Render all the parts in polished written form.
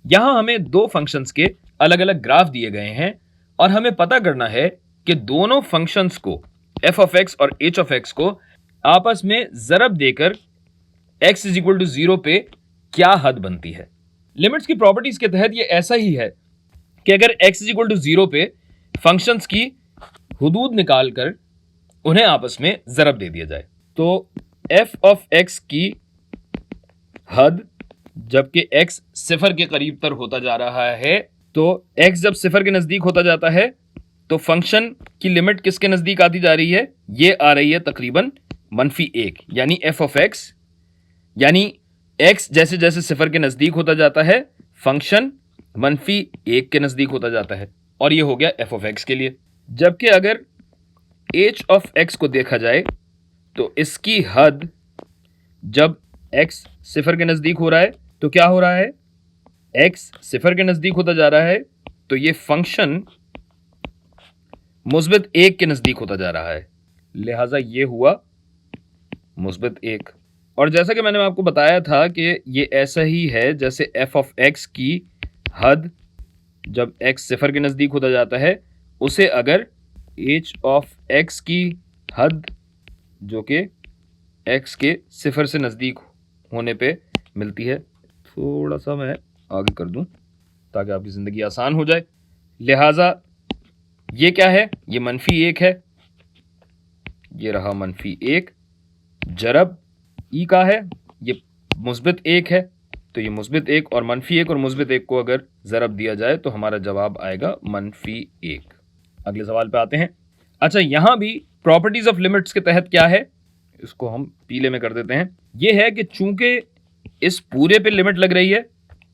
यहां हमें दो फंक्शंस के अलग अलग ग्राफ दिए गए हैं और हमें पता करना है कि दोनों फंक्शंस को f ऑफ x और h ऑफ x को आपस में ज़रब देकर x इज इक्वल टू 0 पे क्या हद बनती है। लिमिट्स की प्रॉपर्टीज के तहत ये ऐसा ही है कि अगर x इज इक्वल टू 0 पे फंक्शंस की हुदूद निकालकर उन्हें आपस में ज़रब दे दिया जाए तो f ऑफ x की हद जबकि x सिफर के करीब तर होता जा रहा है, तो x जब सिफर के नजदीक होता जाता है तो फंक्शन की लिमिट किसके नजदीक आती जा रही है, ये आ रही है तकरीबन -1, यानी f ऑफ x, यानी x जैसे जैसे सिफर के नजदीक होता जाता है फंक्शन -1 के नजदीक होता जाता है, और ये हो गया f ऑफ x के लिए। जबकि अगर h ऑफ x को देखा जाए तो इसकी हद जब x सिफर के नजदीक हो रहा है तो क्या हो रहा है, x सिफर के नजदीक होता जा रहा है तो ये फंक्शन मुस्बित 1 के नजदीक होता जा रहा है, लिहाजा ये हुआ मुस्बित 1। और जैसा कि मैंने आपको बताया था कि ये ऐसा ही है जैसे f ऑफ x की हद जब x सिफर के नजदीक होता जाता है उसे अगर h ऑफ x की हद जो कि x के सिफर से नजदीक होने पे मिलती है, थोड़ा सा मैं आगे कर दूं ताकि आपकी जिंदगी आसान हो जाए। लिहाजा ये क्या है, ये -1 है, ये रहा -1, जरब ई का है, ये मुस्बित 1 है, तो ये मुस्बित 1 और -1 और मुस्बित 1 को अगर ज़रब दिया जाए तो हमारा जवाब आएगा -1। अगले सवाल पे आते हैं। अच्छा, यहां भी प्रॉपर्टीज ऑफ लिमिट्स के तहत क्या है, इसको हम पीले में कर देते हैं। यह है कि चूंकि इस पूरे पे लिमिट लग रही है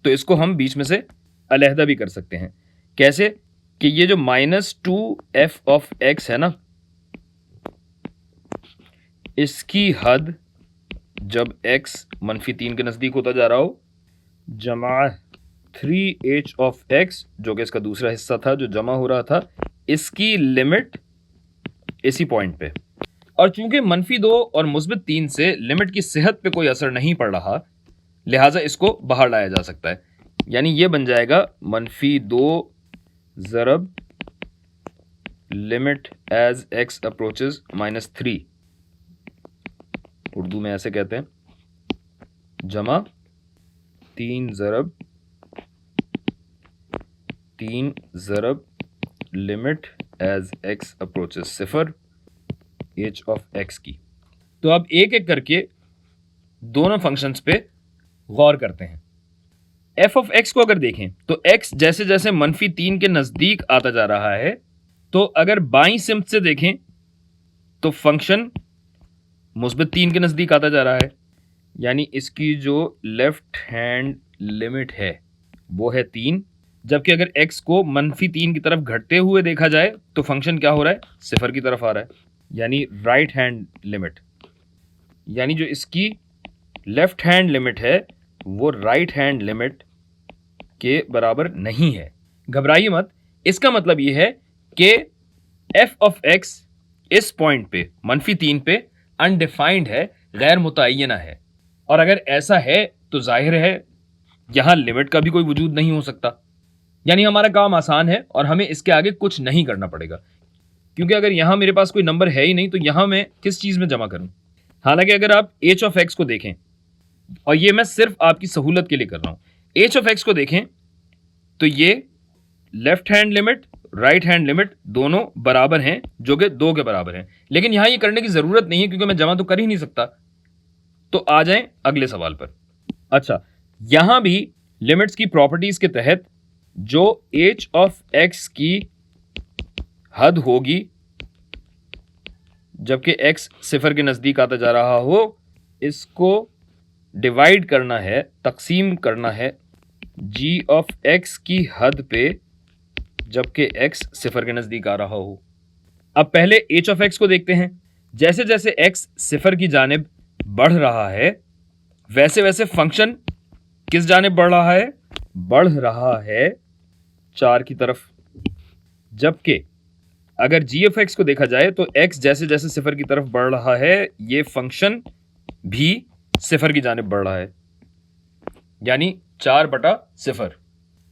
तो इसको हम बीच में से अलहदा भी कर सकते हैं। कैसे कि ये जो -2f ऑफ x है ना, इसकी हद जब x -3 के नजदीक होता जा रहा हो जमा 3h ऑफ x जो कि इसका दूसरा हिस्सा था जो जमा हो रहा था, इसकी लिमिट इसी पॉइंट पे, और चूंकि -2 और -3 से लिमिट की सेहत पे कोई असर नहीं पड़ रहा लिहाजा इसको बाहर लाया जा सकता है, यानी ये बन जाएगा -2 ज़रब limit as x approaches -3, Urdu में ऐसे कहते हैं, जमा 3 ज़रब limit as x approaches 0 h of x की। तो अब एक एक करके दोनों फंक्शंस पे गौर करते हैं। f ऑफ x को अगर देखें तो x जैसे जैसे -3 के नजदीक आता जा रहा है, तो अगर बाईं सिमत से देखें तो फंक्शन -3 के नजदीक आता जा रहा है, यानी इसकी जो लेफ्ट हैंड लिमिट है वो है 3, जबकि अगर x को -3 की तरफ घटते हुए देखा जाए तो फंक्शन क्या हो रहा है, सिफर की तरफ आ रहा है, यानी राइट हैंड लिमिट, यानी जो इसकी लेफ्ट हैंड लिमिट है वो राइट हैंड लिमिट के बराबर नहीं है। घबराइए मत, इसका मतलब ये है कि f ऑफ x इस पॉइंट पे -3 पे अनडिफाइंड है, गैर मुतय्यना है, और अगर ऐसा है तो जाहिर है यहां लिमिट का भी कोई वजूद नहीं हो सकता, यानी हमारा काम आसान है और हमें इसके आगे कुछ नहीं करना पड़ेगा, क्योंकि अगर यहां मेरे पास कोई नंबर है ही नहीं तो यहां मैं किस चीज में जमा करूं। हालांकि अगर आप h ऑफ x को देखें, और ये मैं सिर्फ आपकी सहूलत के लिए कर रहा हूं, h ऑफ x को देखें तो ये left hand limit right hand limit दोनों बराबर हैं जो कि 2 के बराबर हैं, लेकिन यहां ये करने की जरूरत नहीं है क्योंकि मैं जमा तो कर ही नहीं सकता। तो आ जाएं अगले सवाल पर। अच्छा, यहां भी लिमिट्स की प्रॉपर्टीज के तहत जो h ऑफ x की हद होगी जबकि x सिफर के नजदीक आता जा रहा हो, इसको डिवाइड करना है, तकसीम करना है g ऑफ x की हद पे जबकि x सिफर के नजदीक आ रहा हो। अब पहले h ऑफ x को देखते हैं। जैसे जैसे x सिफर की जानिब बढ़ रहा है वैसे वैसे फंक्शन किस जानिब बढ़ रहा है, बढ़ रहा है 4 की तरफ। जबकि अगर g ऑफ x को देखा जाए तो x जैसे जैसे सिफर की तरफ बढ़ रहा है ये फंक्शन भी सिफर की जानिब बढ़ रहा है, यानी 4/0।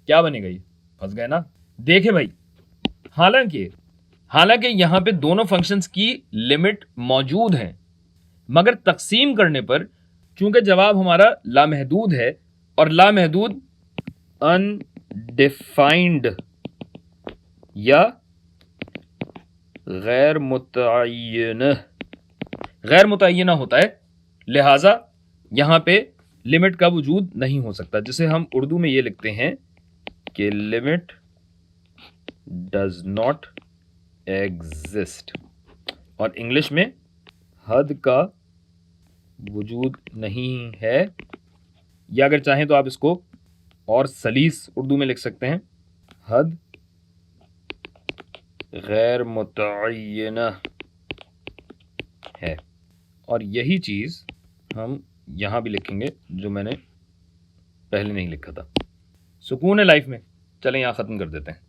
क्या बनेगा? ये फंस गए ना। देखे भाई, हालांकि यहां पे दोनों फंक्शंस की लिमिट मौजूद है, मगर तकसीम करने पर चूंकि जवाब हमारा लामहदूद है और लामहदूद अनडिफाइंड या गैर मुतय्यना होता है, लिहाजा यहां पे लिमिट का वजूद नहीं हो सकता, जिसे हम उर्दू में ये लिखते हैं कि लिमिट डज नॉट एग्जिस्ट, और इंग्लिश में हद का वजूद नहीं है, या अगर चाहें तो आप इसको और सलीस उर्दू में लिख सकते हैं, हद गैर मुतय्यना है। और यही चीज़ हम यहाँ भी लिखेंगे जो मैंने पहले नहीं लिखा था। सुकून है लाइफ में। चलें यहाँ ख़त्म कर देते हैं।